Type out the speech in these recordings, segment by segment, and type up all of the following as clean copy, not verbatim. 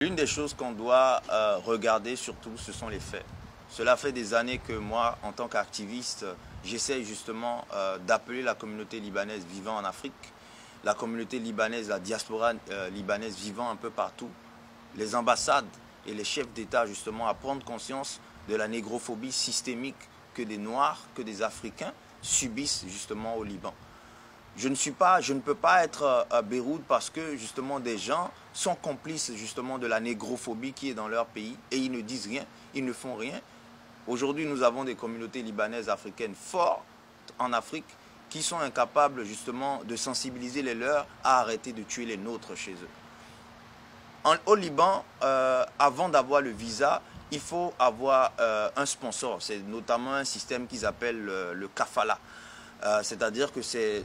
L'une des choses qu'on doit regarder surtout, ce sont les faits. Cela fait des années que moi, en tant qu'activiste, j'essaie justement d'appeler la communauté libanaise vivant en Afrique, la communauté libanaise, la diaspora libanaise vivant un peu partout, les ambassades et les chefs d'État justement à prendre conscience de la négrophobie systémique que des Noirs, que des Africains subissent justement au Liban. Je ne peux pas être à Beyrouth parce que justement des gens sont complices justement de la négrophobie qui est dans leur pays et ils ne disent rien, ils ne font rien. Aujourd'hui, nous avons des communautés libanaises africaines fortes en Afrique qui sont incapables justement de sensibiliser les leurs à arrêter de tuer les nôtres chez eux. Au Liban, avant d'avoir le visa, il faut avoir un sponsor. C'est notamment un système qu'ils appellent le kafala. C'est-à-dire que c'est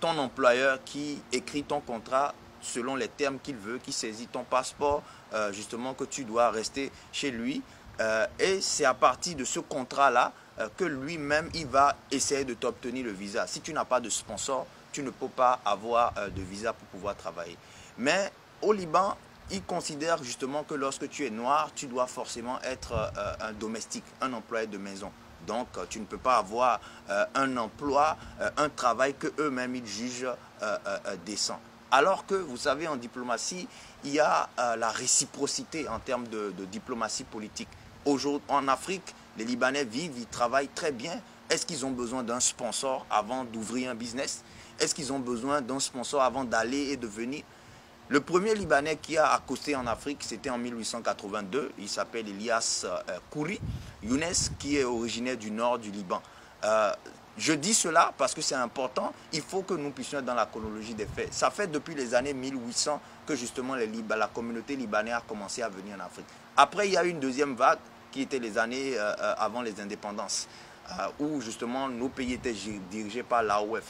ton employeur qui écrit ton contrat selon les termes qu'il veut, qui saisit ton passeport, justement que tu dois rester chez lui. Et c'est à partir de ce contrat-là que lui-même, il va essayer de t'obtenir le visa. Si tu n'as pas de sponsor, tu ne peux pas avoir de visa pour pouvoir travailler. Mais au Liban, ils considèrent justement que lorsque tu es noir, tu dois forcément être un domestique, un employé de maison. Donc, tu ne peux pas avoir un emploi, un travail que eux-mêmes ils jugent décent. Alors que, vous savez, en diplomatie, il y a la réciprocité en termes de diplomatie politique. Aujourd'hui, en Afrique, les Libanais vivent, ils travaillent très bien. Est-ce qu'ils ont besoin d'un sponsor avant d'ouvrir un business? Est-ce qu'ils ont besoin d'un sponsor avant d'aller et de venir? Le premier Libanais qui a accosté en Afrique, c'était en 1882. Il s'appelle Elias Khoury Younes, qui est originaire du nord du Liban. Je dis cela parce que c'est important. Il faut que nous puissions être dans la chronologie des faits. Ça fait depuis les années 1800 que justement la communauté libanaise a commencé à venir en Afrique. Après, il y a eu une deuxième vague qui était les années avant les indépendances, où justement nos pays étaient dirigés par l'AOF.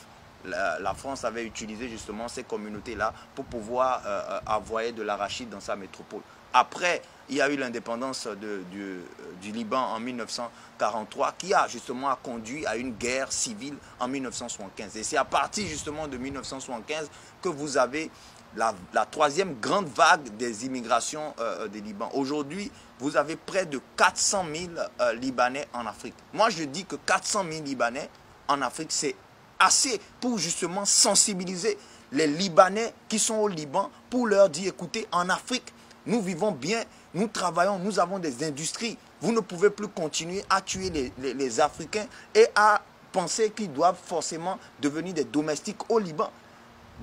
La France avait utilisé justement ces communautés-là pour pouvoir envoyer de l'arachide dans sa métropole. Après, il y a eu l'indépendance du Liban en 1943 qui a justement conduit à une guerre civile en 1975. Et c'est à partir justement de 1975 que vous avez la troisième grande vague des immigrations des Liban. Aujourd'hui, vous avez près de 400 000 Libanais en Afrique. Moi, je dis que 400 000 Libanais en Afrique, c'est assez pour justement sensibiliser les Libanais qui sont au Liban pour leur dire, écoutez, en Afrique, nous vivons bien, nous travaillons, nous avons des industries. Vous ne pouvez plus continuer à tuer les Africains et à penser qu'ils doivent forcément devenir des domestiques au Liban.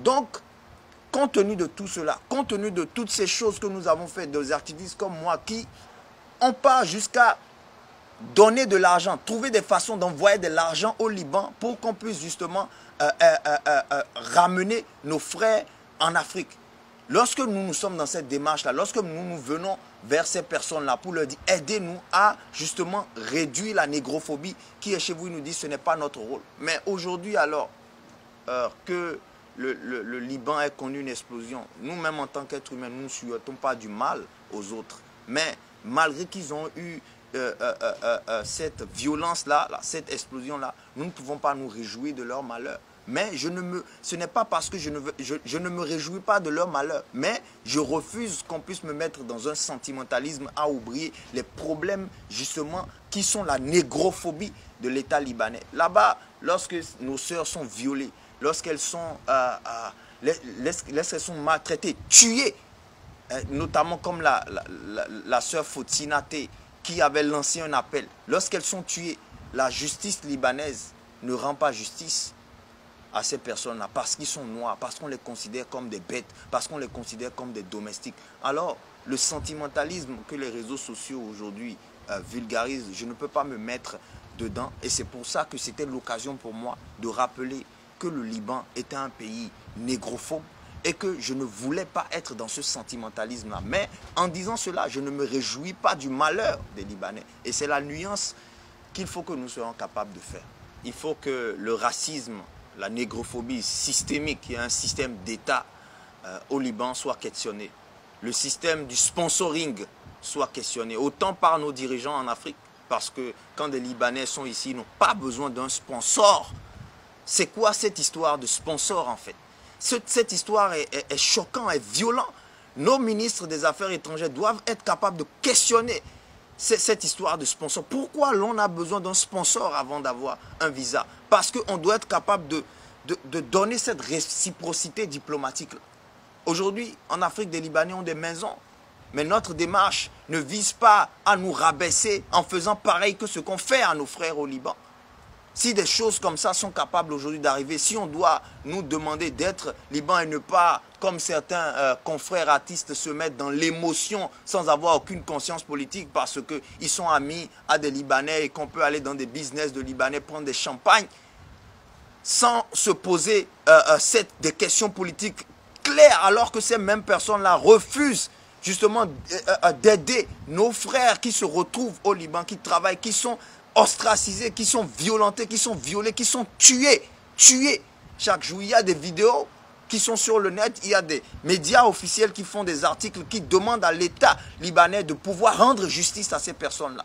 Donc, compte tenu de tout cela, compte tenu de toutes ces choses que nous avons faites, des activistes comme moi qui on part jusqu'à donner de l'argent, trouver des façons d'envoyer de l'argent au Liban pour qu'on puisse justement ramener nos frères en Afrique. Lorsque nous sommes dans cette démarche-là, lorsque nous venons vers ces personnes-là pour leur dire aidez-nous à justement réduire la négrophobie qui est chez vous, ils nous disent ce n'est pas notre rôle. Mais aujourd'hui alors que le Liban ait connu une explosion, nous-mêmes en tant qu'êtres humains, nous ne souhaitons pas du mal aux autres. Mais malgré qu'ils ont eu cette violence-là, cette explosion-là, nous ne pouvons pas nous réjouir de leur malheur. Mais ce n'est pas parce que je ne me réjouis pas de leur malheur, mais je refuse qu'on puisse me mettre dans un sentimentalisme à oublier les problèmes justement qui sont la négrophobie de l'État libanais. Là-bas, lorsque nos sœurs sont violées, lorsqu'elles sont maltraitées, tuées, notamment comme la sœur Fotinate qui avait lancé un appel. Lorsqu'elles sont tuées, la justice libanaise ne rend pas justice à ces personnes-là parce qu'ils sont noirs, parce qu'on les considère comme des bêtes, parce qu'on les considère comme des domestiques. Alors, le sentimentalisme que les réseaux sociaux aujourd'hui vulgarisent, je ne peux pas me mettre dedans. Et c'est pour ça que c'était l'occasion pour moi de rappeler que le Liban était un pays négrophobe, et que je ne voulais pas être dans ce sentimentalisme-là. Mais en disant cela, je ne me réjouis pas du malheur des Libanais. Et c'est la nuance qu'il faut que nous soyons capables de faire. Il faut que le racisme, la négrophobie systémique, qui est un système d'État au Liban, soit questionné. Le système du sponsoring soit questionné, autant par nos dirigeants en Afrique, parce que quand des Libanais sont ici, ils n'ont pas besoin d'un sponsor. C'est quoi cette histoire de sponsor en fait? Cette histoire est choquante, est violente. nos ministres des Affaires étrangères doivent être capables de questionner cette histoire de sponsor. Pourquoi l'on a besoin d'un sponsor avant d'avoir un visa? Parce qu'on doit être capable de donner cette réciprocité diplomatique. Aujourd'hui, en Afrique, des Libanais ont des maisons. Mais notre démarche ne vise pas à nous rabaisser en faisant pareil que ce qu'on fait à nos frères au Liban. Si des choses comme ça sont capables aujourd'hui d'arriver, si on doit nous demander d'être Liban et ne pas, comme certains confrères artistes, se mettre dans l'émotion sans avoir aucune conscience politique parce qu'ils sont amis à des Libanais et qu'on peut aller dans des business de Libanais prendre des champagnes, sans se poser des questions politiques claires, alors que ces mêmes personnes-là refusent justement d'aider nos frères qui se retrouvent au Liban, qui travaillent, qui sont ostracisés, qui sont violentés, qui sont violés, qui sont tués chaque jour. Il y a des vidéos qui sont sur le net, il y a des médias officiels qui font des articles qui demandent à l'État libanais de pouvoir rendre justice à ces personnes-là.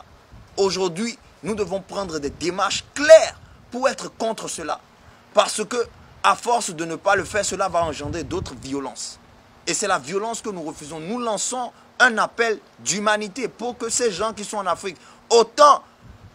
Aujourd'hui, nous devons prendre des démarches claires pour être contre cela. Parce que, à force de ne pas le faire, cela va engendrer d'autres violences. Et c'est la violence que nous refusons. Nous lançons un appel d'humanité pour que ces gens qui sont en Afrique, autant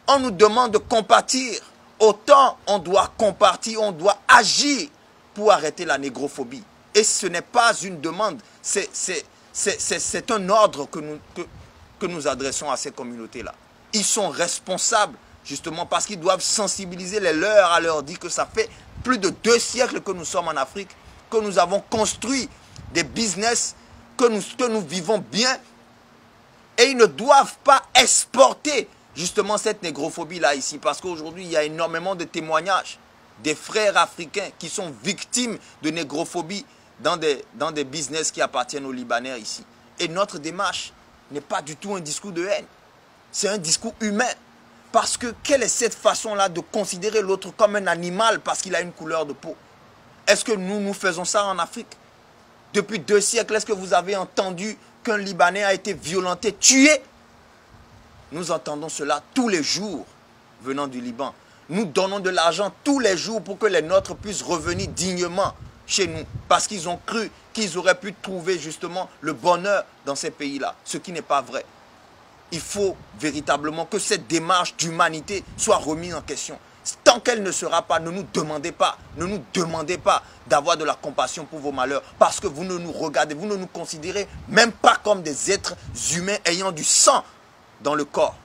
on nous demande de compatir, autant on doit compatir, on doit agir pour arrêter la négrophobie. Et ce n'est pas une demande, c'est un ordre que nous adressons à ces communautés-là. Ils sont responsables, justement, parce qu'ils doivent sensibiliser les leurs à leur dire que ça fait plus de 2 siècles que nous sommes en Afrique, que nous avons construit des business, que nous vivons bien. Et ils ne doivent pas exporter justement cette négrophobie-là ici. Parce qu'aujourd'hui, il y a énormément de témoignages des frères africains qui sont victimes de négrophobie dans des business qui appartiennent aux Libanais ici. Et notre démarche n'est pas du tout un discours de haine. C'est un discours humain. Parce que quelle est cette façon-là de considérer l'autre comme un animal parce qu'il a une couleur de peau? Est-ce que nous faisons ça en Afrique? Depuis 2 siècles, est-ce que vous avez entendu qu'un Libanais a été violenté, tué? Nous entendons cela tous les jours venant du Liban. Nous donnons de l'argent tous les jours pour que les nôtres puissent revenir dignement chez nous. Parce qu'ils ont cru qu'ils auraient pu trouver justement le bonheur dans ces pays-là. Ce qui n'est pas vrai. Il faut véritablement que cette démarche d'humanité soit remise en question. Tant qu'elle ne sera pas, ne nous demandez pas d'avoir de la compassion pour vos malheurs. Parce que vous ne nous considérez même pas comme des êtres humains ayant du sang dans le corps.